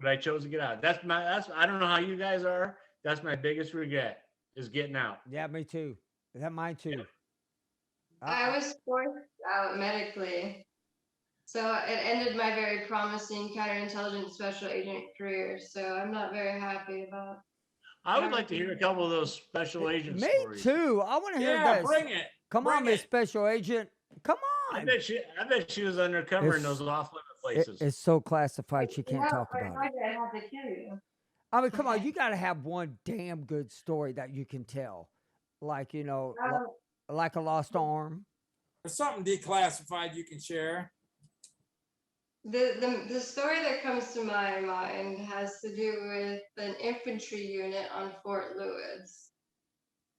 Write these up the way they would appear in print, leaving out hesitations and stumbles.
but I chose to get out. That's I don't know how you guys are. That's my biggest regret is getting out. Yeah, me too. Is that mine Yeah. too? I I, was forced out medically. So it ended my very promising counterintelligence special agent career. So I'm not very happy about I would how. like to hear a couple of those special agent me stories. too. I want to hear Yeah, this. bring it. Come on, Bring Miss it. Special Agent. Come on. I bet she was undercover in those It's off limit places. it's so classified she You can't know, talk if about I it. did, I have to kill you. I mean, come on, you got to have one damn good story that you can tell, like Um, like a lost arm. Or something declassified you can share. the story that comes to my mind has to do with an infantry unit on Fort Lewis,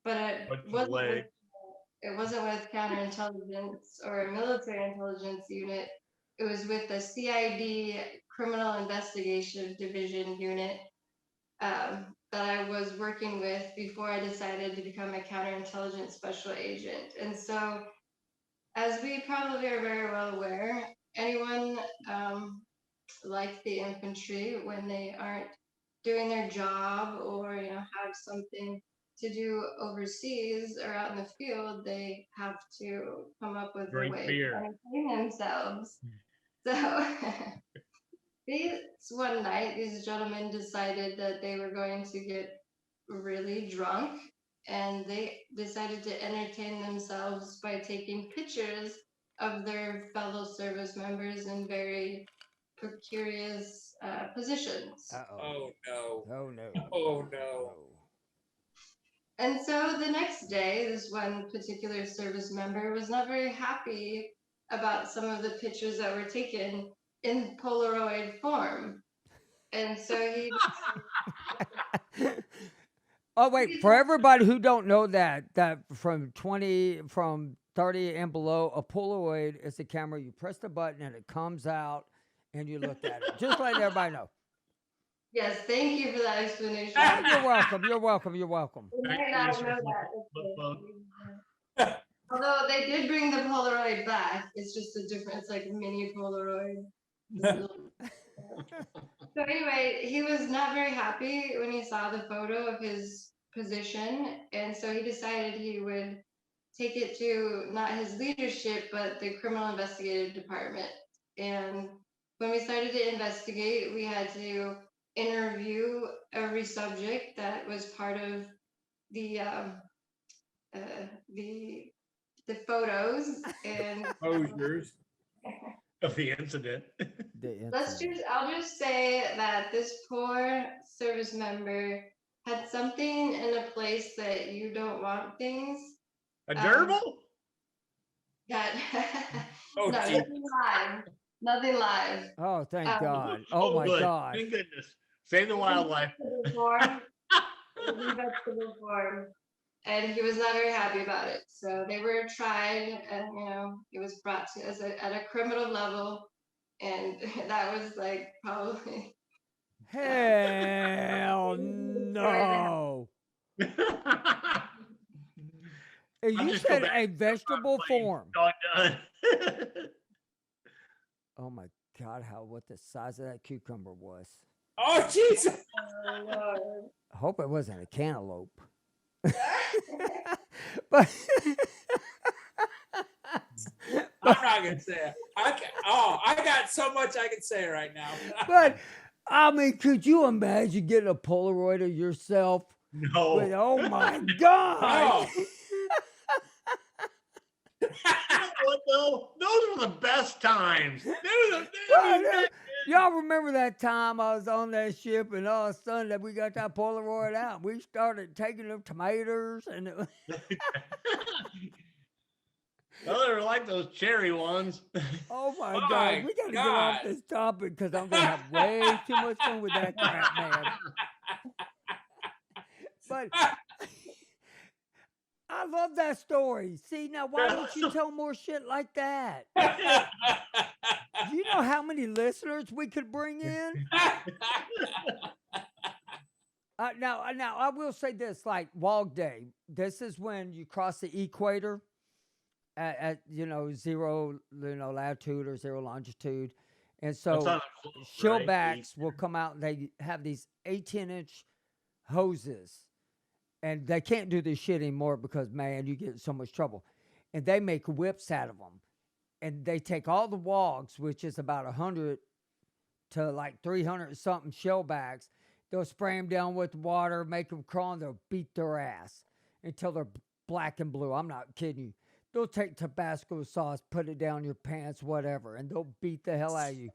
but What's the leg? it wasn't with counterintelligence or a military intelligence unit. It was with the CID Criminal Investigation Division unit that I was working with before I decided to become a counterintelligence special agent. And so, as we probably are very well aware, anyone like the infantry, when they aren't doing their job or have something to do overseas or out in the field, they have to come up with a Drink way to beer. entertain themselves. So these one night, these gentlemen decided that they were going to get really drunk, and they decided to entertain themselves by taking pictures of their fellow service members in very precarious positions. Uh oh. Oh no. Oh no. Oh no. Oh. And so the next day, this one particular service member was not very happy about some of the pictures that were taken in Polaroid form. And so Oh wait, for everybody who don't know that from 30 and below, a Polaroid is a camera. You press the button and it comes out, and you look at it. Just letting everybody know. yes, thank you for that explanation. Oh, you're welcome. You're welcome. You're welcome. You Thank might you, not sir. know Flip phone. that. Although they did bring the Polaroid back, it's just a different. It's like mini Polaroid. So anyway, he was not very happy when he saw the photo of his position, and so he decided he would take it to not his leadership, but the criminal investigative department. And when we started to investigate, we had to interview every subject that was part of the uh, the the photos. And Hosiers. Of the incident. I'll just say that this poor service member had something in a place that you don't want things. A gerbil? That Oh, no, gee. nothing live. Oh, thank Um, God. Oh my good. God. Thank goodness. Save the wildlife. In vegetable form, and he was not very happy about it. So they were tried, and it was brought to us at a criminal level, and that was like probably. Hell no. I'm You just go said back a to the vegetable plane. form. Done. Oh my God, what the size of that cucumber was. Oh Jesus. Oh, Lord. I hope it wasn't a cantaloupe. But I'm not gonna say it. I got so much I can say right now. but I mean, could you imagine getting a Polaroid of yourself? No. With, oh my God. Oh. What though? Those were the best times. They were the, Well, y'all remember that time I was on that ship and all of a sudden that we got that Polaroid out. We started taking them tomatoes and it was, well, they were like those cherry ones. oh my My God, we got to get off God. this topic because I'm gonna have way too much fun with that crap, man. But I love that story. See, now why don't you tell more shit like that? Do you know how many listeners we could bring in? Now, I will say this: like Wog Day, this is when you cross the equator at zero latitude or zero longitude, And It's so on the float, right? shellbacks will come out and they have these 18-inch hoses, and they can't do this shit anymore because, man, you get in so much trouble. And they make whips out of them, and they take all the wogs, which is about 100 to like 300 something shellbacks. They'll spray them down with water, make them crawl, and they'll beat their ass until they're black and blue. I'm not kidding you. They'll take Tabasco sauce, put it down your pants, whatever, and they'll beat the hell out of you.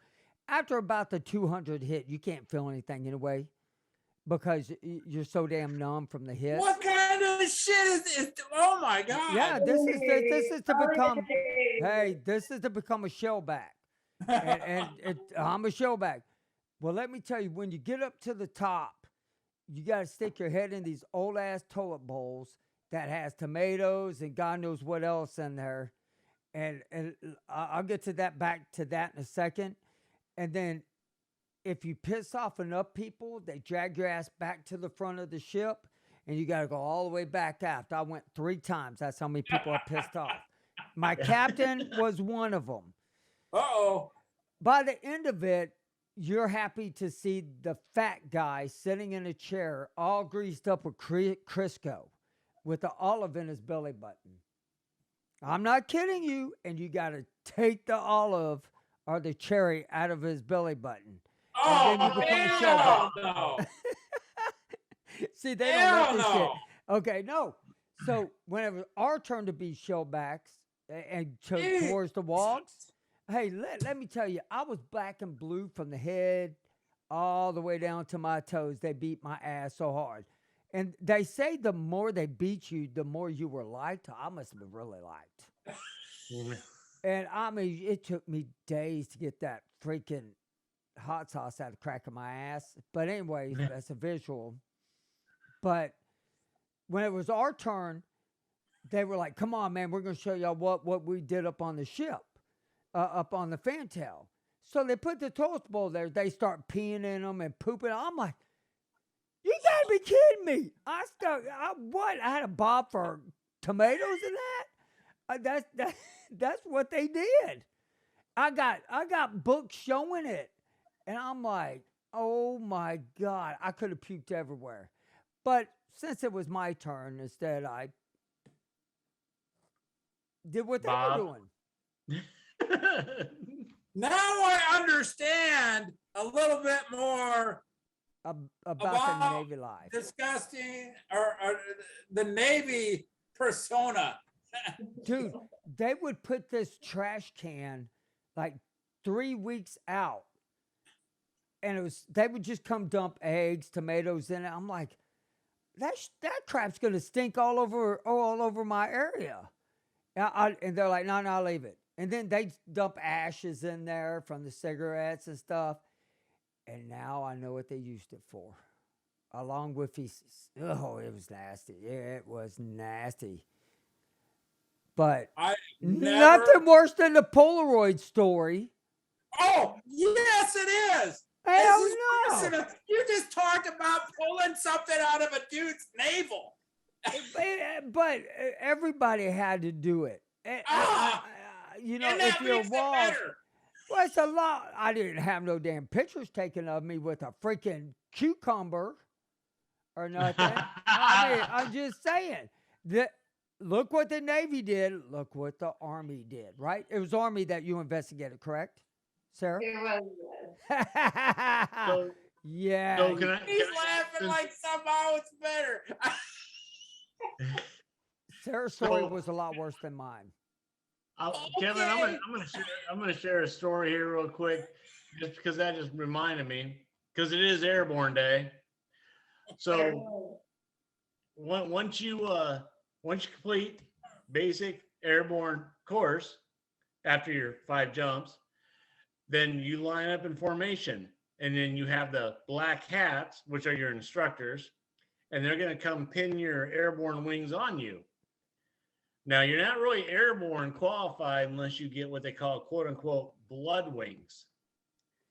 After about the 200 hit, you can't feel anything anyway because you're so damn numb from the hit. What kind of shit is oh my God. Yeah, this is to become. Hey, this is to become a shellback, and I'm a shellback. Well, let me tell you, when you get up to the top, you got to stick your head in these old ass toilet bowls that has tomatoes and God knows what else in there, and I'll get to that back to that in a second, and then if you piss off enough people, they drag your ass back to the front of the ship, and you got to go all the way back aft. I went 3 times. That's how many people I pissed off. My captain was one of them. Uh-oh. By the end of it, you're happy to see the fat guy sitting in a chair, all greased up with Crisco, with the olive in his belly button. I'm not kidding you. And you got to take the olive or the cherry out of his belly button. Oh, And then you become a hell shellback. no. See, they don't know Hell this no. shit. Okay, no. So whenever our turn to be shellbacks and towards the wogs, hey, let me tell you, I was black and blue from the head all the way down to my toes. They beat my ass so hard. And they say the more they beat you, the more you were liked. I must have been really liked. And I mean, it took me days to get that freaking hot sauce out of the crack of my ass. But anyway, that's a visual. But when it was our turn, they were like, come on, man, we're going to show y'all what we did up on the ship, up on the fantail. So they put the toast bowl there. They start peeing in them and pooping. I'm like, you got to be kidding me. I had a bob for tomatoes in that? That's what they did. I got books showing it. And I'm like, oh my God, I could have puked everywhere. But since it was my turn, instead I did what they were doing. Now I understand a little bit more About the Navy life. disgusting or the Navy persona. Dude, they would put this trash can like 3 weeks out. And they would just come dump eggs, tomatoes in it. I'm like, that crap's gonna stink all over my area. And they're like, no, I'll leave it. And then they dump ashes in there from the cigarettes and stuff. And now I know what they used it for. Along with feces. Oh, it was nasty. Yeah, it was nasty. But nothing worse than the Polaroid story. Oh, yes, it is. Hell no. You just talked about pulling something out of a dude's navel. But everybody had to do it. You know, if you're a wall, well, it's a lot. I didn't have no damn pictures taken of me with a freaking cucumber or nothing. I mean, I'm just saying that. Look what the Navy did. Look what the Army did. Right? It was Army that you investigated, correct, Sarah? It was. So, yeah. So He's laughing like somehow it's better. Sarah's story was a lot worse than mine. Kevin, I'm gonna share a story here real quick, just because that just reminded me, because it is Airborne Day. So once you complete basic airborne course after your 5 jumps, then you line up in formation, and then you have the black hats, which are your instructors, and they're going to come pin your airborne wings on you. Now, you're not really airborne qualified unless you get what they call, quote unquote, blood wings.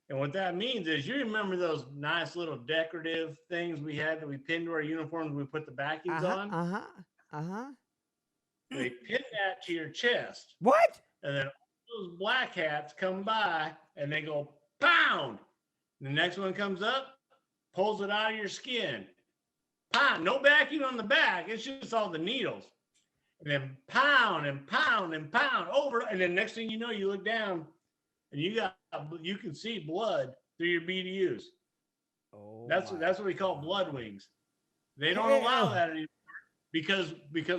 And what that means is, you remember those nice little decorative things we had that we pinned to our uniforms, we put the backings on? They pin that to your chest. What? And then those black hats come by and they go pound. The next one comes up, pulls it out of your skin. Pound. No backing on the back. It's just all the needles. And then pound and pound and pound over. And then next thing you know, you look down and you can see blood through your BDUs. Oh, That's what we call blood wings. They don't allow that anymore because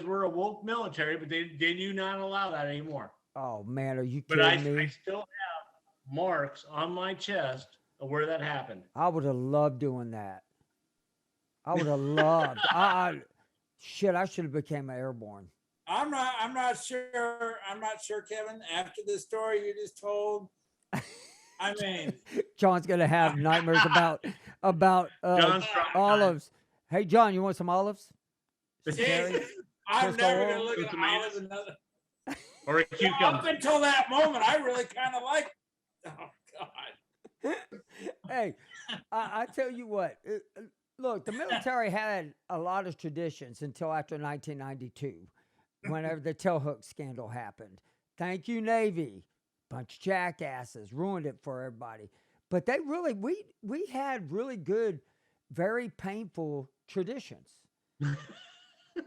we're a woke military, but they do not allow that anymore. Oh man, are you But kidding me? I still have marks on my chest of where that happened. I would have loved doing that. I would have loved. Shit, I should have became airborne. I'm not sure, Kevin, after the story you just told. I mean, John's gonna have nightmares about John's trying. olives. Hey, John, you want some olives? Some geez, cherries? I'm Crystal never oil? gonna look With at tomatoes? olives another. Or a Up cucumber. until that moment, I really kind of liked. Oh God. Hey, I tell you what. Look, the military had a lot of traditions until after 1992, whenever the tailhook scandal happened. Thank you, Navy. Bunch of jackasses ruined it for everybody. But they really, we had really good, very painful traditions.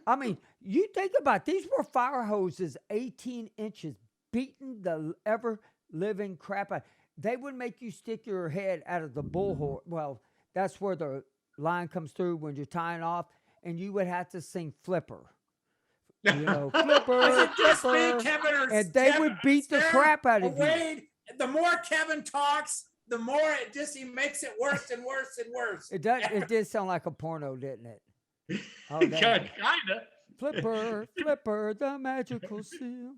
I mean, you think about it, these were fire hoses 18 inches, beating the ever living crap out. They would make you stick your head out of the bullhorn. Well, that's where the line comes through when you're tying off, and you would have to sing Flipper. You know, Was Flipper, it just me, Flipper. Kevin, or And they would beat the Sarah, crap out or of you. Wade? The more Kevin talks, the more he makes it worse and worse and worse. It did sound like a porno, didn't it? Oh, Kinda. damn. Flipper, Flipper, the magical seal.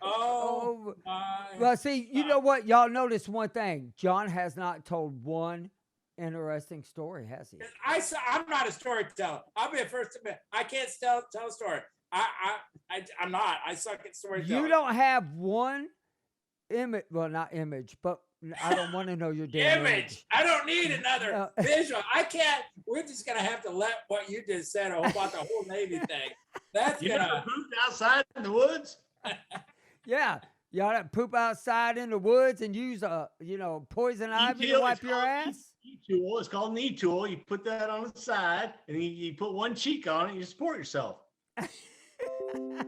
Oh, my. Well, see, you know what? Y'all notice one thing. John has not told one interesting story, has he? I'm not a storyteller. I'll be the first to admit I can't tell a story. I'm not. I suck at storytelling. You don't have one image. Well, not image, but I don't want to know your damn image. I don't need another No. visual. I can't. We're just gonna have to let what you just said about the whole Navy thing. That's You gonna. never pooped outside in the woods? Yeah, y'all that poop outside in the woods and use poison ivy to wipe your ass. E-tool. It's called an e-tool. You put that on the side, and you put one cheek on it, and you support yourself.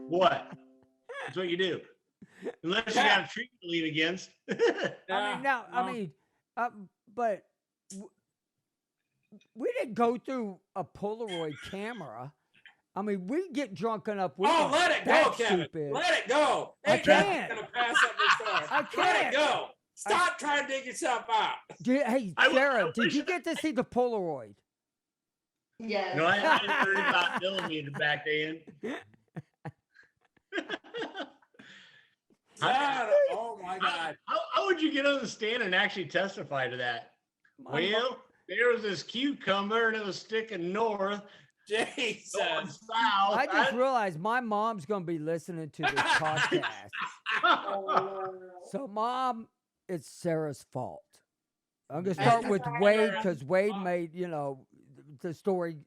What? That's what you do. Unless you got a tree to lean against. But we didn't go through a Polaroid camera. I mean, we get drunk enough. Oh, let it go, Kevin. Stupid. Let it go. I Ain't nothing can't. gonna pass up this story. I Let can't. it go. Stop trying to dig yourself out. Hey, I Sarah, did wish you get to see the Polaroid? Yes. No, I didn't heard about millimeter back then. Oh my God. How would you get on the stand and actually testify to that? Well, there was this cucumber and it was sticking north, Jesus. going south. I just realized my mom's going to be listening to this podcast. So, Mom, it's Sarah's fault. I'm going to start with Wade because Wade made, the story.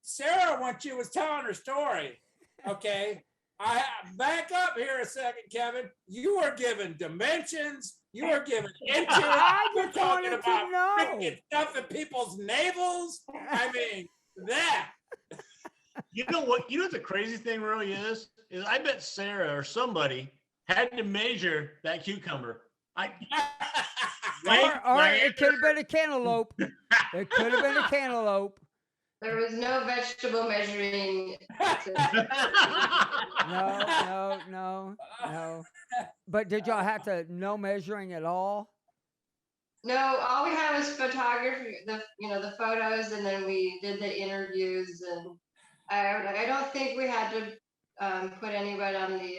Sarah, when she was telling her story, okay, I back up here a second, Kevin. You were given dimensions. You were given inches. I You're just talking wanted to about know. sticking stuff in people's navels. I mean, that. You know what the crazy thing really is I bet Sarah or somebody had to measure that cucumber. Or it could have been a cantaloupe. It could have been a cantaloupe. There was no vegetable measuring. No. But did y'all have to no measuring at all? No, all we had was photography, the photos, and then we did the interviews. And I don't think we had to put anybody on the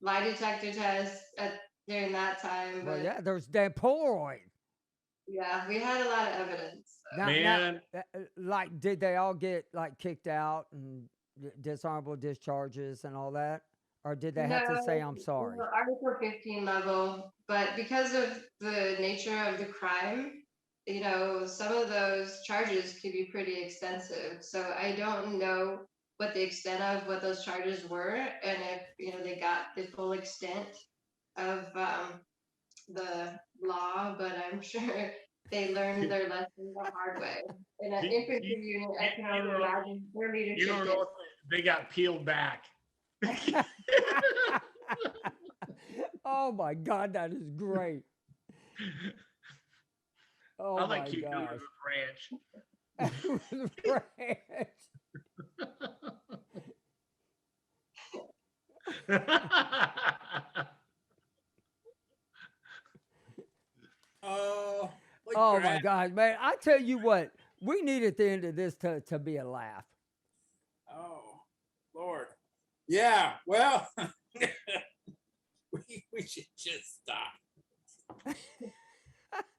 lie detector test during that time. Well, But yeah, there's damn Polaroid. yeah, we had a lot of evidence. So. Man. Did they all get kicked out and dishonorable discharges and all that? Or did they have to say, I'm sorry? Article 15 level, but because of the nature of the crime, some of those charges could be pretty extensive. So I don't know what the extent of what those charges were, and if they got the full extent of the law, but I'm sure they learned their lesson the hard way. In an infantry unit, I can only imagine their You leadership. don't know if they got peeled back. Oh my God, that is great. Oh I my like cucumber gosh. with ranch. Ranch. Oh, like Oh my crap. gosh, man. I tell you what, we need at the end of this to be a laugh. Oh, Lord. Yeah, well, we should just stop.